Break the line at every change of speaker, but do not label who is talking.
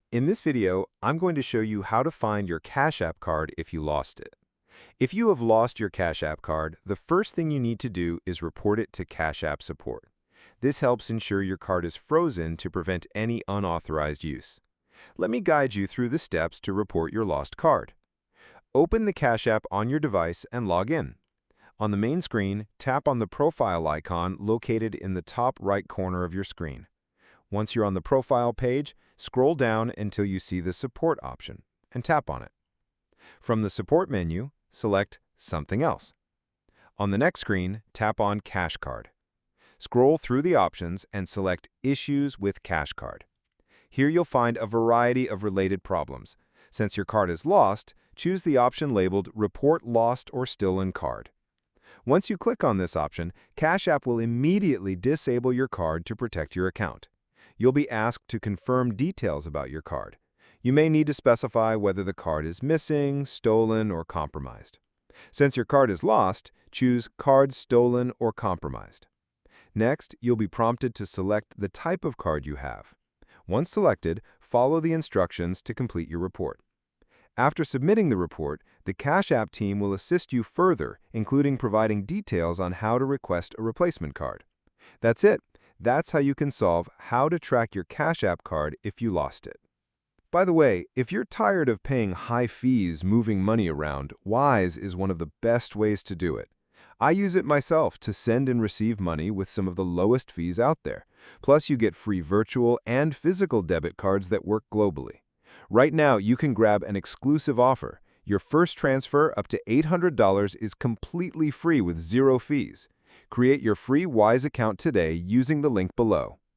In this video, I'm going to show you how to find your Cash App card if you lost it. If you have lost your Cash App card, the first thing you need to do is report it to Cash App support. This helps ensure your card is frozen to prevent any unauthorized use. Let me guide you through the steps to report your lost card. Open the Cash App on your device and log in. On the main screen, tap on the profile icon located in the top right corner of your screen. Once you're on the profile page, scroll down until you see the Support option and tap on it. From the Support menu, select Something Else. On the next screen, tap on Cash Card. Scroll through the options and select Issues with Cash Card. Here you'll find a variety of related problems. Since your card is lost, choose the option labeled Report Lost or Stolen Card. Once you click on this option, Cash App will immediately disable your card to protect your account. You'll be asked to confirm details about your card. You may need to specify whether the card is missing, stolen, or compromised. Since your card is lost, choose Card Stolen or Compromised. Next, you'll be prompted to select the type of card you have. Once selected, follow the instructions to complete your report. After submitting the report, the Cash App team will assist you further, including providing details on how to request a replacement card. That's it. That's how you can solve how to track your Cash App card if you lost it. By the way, if you're tired of paying high fees moving money around, Wise is one of the best ways to do it. I use it myself to send and receive money with some of the lowest fees out there. Plus, you get free virtual and physical debit cards that work globally. Right now, you can grab an exclusive offer. Your first transfer up to $800 is completely free with zero fees. Create your free Wise account today using the link below.